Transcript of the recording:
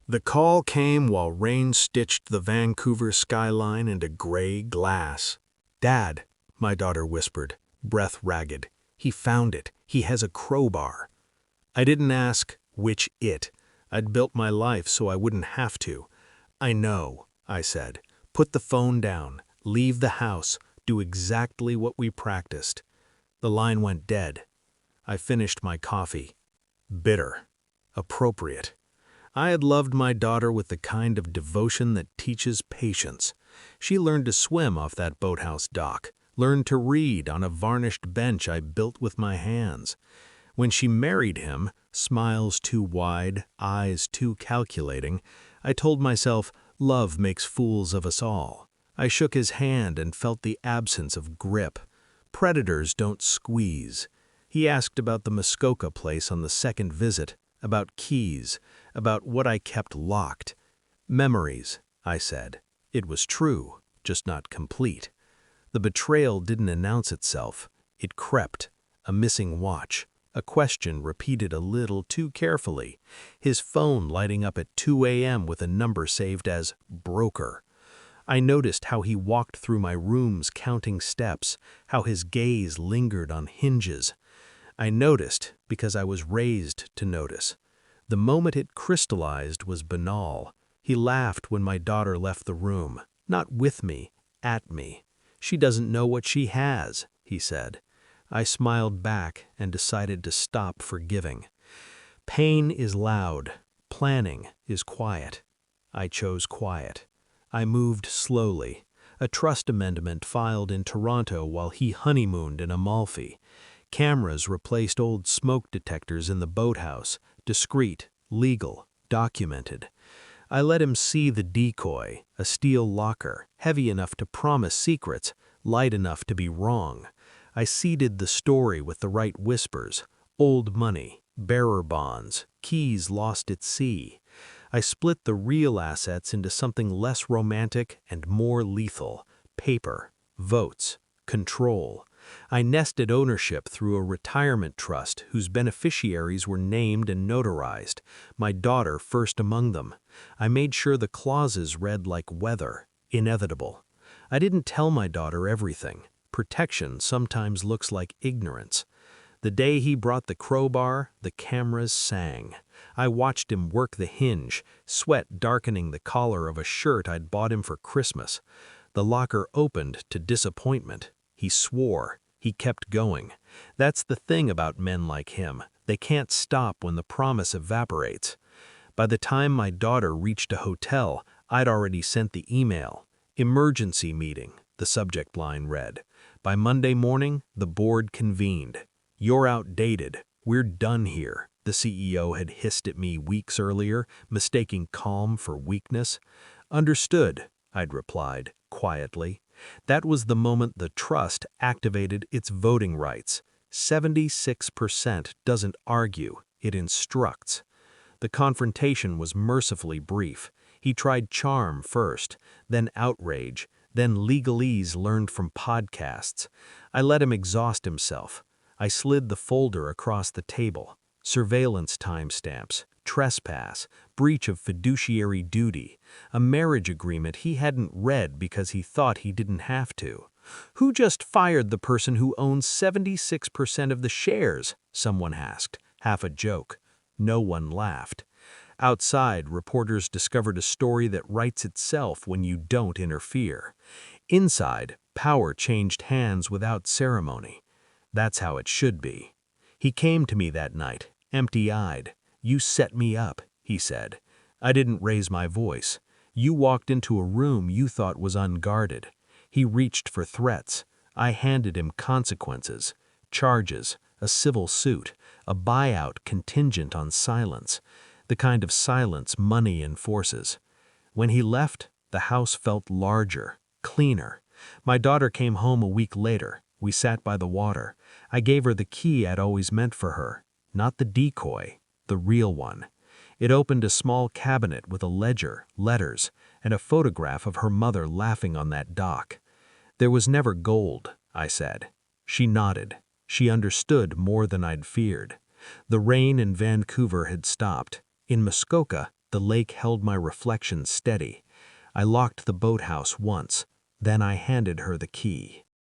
The call came while rain stitched the Vancouver skyline into gray glass. "Dad," my daughter whispered, breath ragged. "He found it. He has a crowbar." I didn't ask which it. I'd built my life so I wouldn't have to. "I know," I said. "Put the phone down. Leave the house. Do exactly what we practiced." The line went dead. I finished my coffee. Bitter. Appropriate. I had loved my daughter with the kind of devotion that teaches patience. She learned to swim off that boathouse dock, learned to read on a varnished bench I built with my hands. When she married him, smiles too wide, eyes too calculating, I told myself, love makes fools of us all. I shook his hand and felt the absence of grip. Predators don't squeeze. He asked about the Muskoka place on the second visit, about keys, about what I kept locked. Memories, I said. It was true, just not complete. The betrayal didn't announce itself. It crept, a missing watch, a question repeated a little too carefully, his phone lighting up at 2 a.m. with a number saved as broker. I noticed how he walked through my rooms counting steps, how his gaze lingered on hinges. I noticed because I was raised to notice. The moment it crystallized was banal. He laughed when my daughter left the room, not with me, at me. "She doesn't know what she has," he said. I smiled back and decided to stop forgiving. Pain is loud. Planning is quiet. I chose quiet. I moved slowly. A trust amendment filed in Toronto while he honeymooned in Amalfi. Cameras replaced old smoke detectors in the boathouse, discreet, legal, documented. I let him see the decoy, a steel locker, heavy enough to promise secrets, light enough to be wrong. I seeded the story with the right whispers: old money, bearer bonds, keys lost at sea. I split the real assets into something less romantic and more lethal: paper, votes, control. I nested ownership through a retirement trust whose beneficiaries were named and notarized, my daughter first among them. I made sure the clauses read like weather, inevitable. I didn't tell my daughter everything. Protection sometimes looks like ignorance. The day he brought the crowbar, the cameras sang. I watched him work the hinge, sweat darkening the collar of a shirt I'd bought him for Christmas. The locker opened to disappointment. He swore. He kept going. That's the thing about men like him. They can't stop when the promise evaporates. By the time my daughter reached a hotel, I'd already sent the email. "Emergency meeting," the subject line read. By Monday morning, the board convened. "You're outdated. We're done here," the CEO had hissed at me weeks earlier, mistaking calm for weakness. "Understood," I'd replied, quietly. That was the moment the trust activated its voting rights. 76% doesn't argue, it instructs. The confrontation was mercifully brief. He tried charm first, then outrage, then legalese learned from podcasts. I let him exhaust himself. I slid the folder across the table. Surveillance timestamps, trespass, breach of fiduciary duty, a marriage agreement he hadn't read because he thought he didn't have to. "Who just fired the person who owns 76% of the shares?" someone asked, half a joke. No one laughed. Outside, reporters discovered a story that writes itself when you don't interfere. Inside, power changed hands without ceremony. That's how it should be. He came to me that night, empty-eyed. "You set me up," he said. I didn't raise my voice. "You walked into a room you thought was unguarded." He reached for threats. I handed him consequences, charges, a civil suit, a buyout contingent on silence, the kind of silence money enforces. When he left, the house felt larger, cleaner. My daughter came home a week later. We sat by the water. I gave her the key I'd always meant for her. Not the decoy, the real one. It opened a small cabinet with a ledger, letters, and a photograph of her mother laughing on that dock. "There was never gold," I said. She nodded. She understood more than I'd feared. The rain in Vancouver had stopped. In Muskoka, The lake held my reflection steady. I locked the boathouse once, then I handed her the key.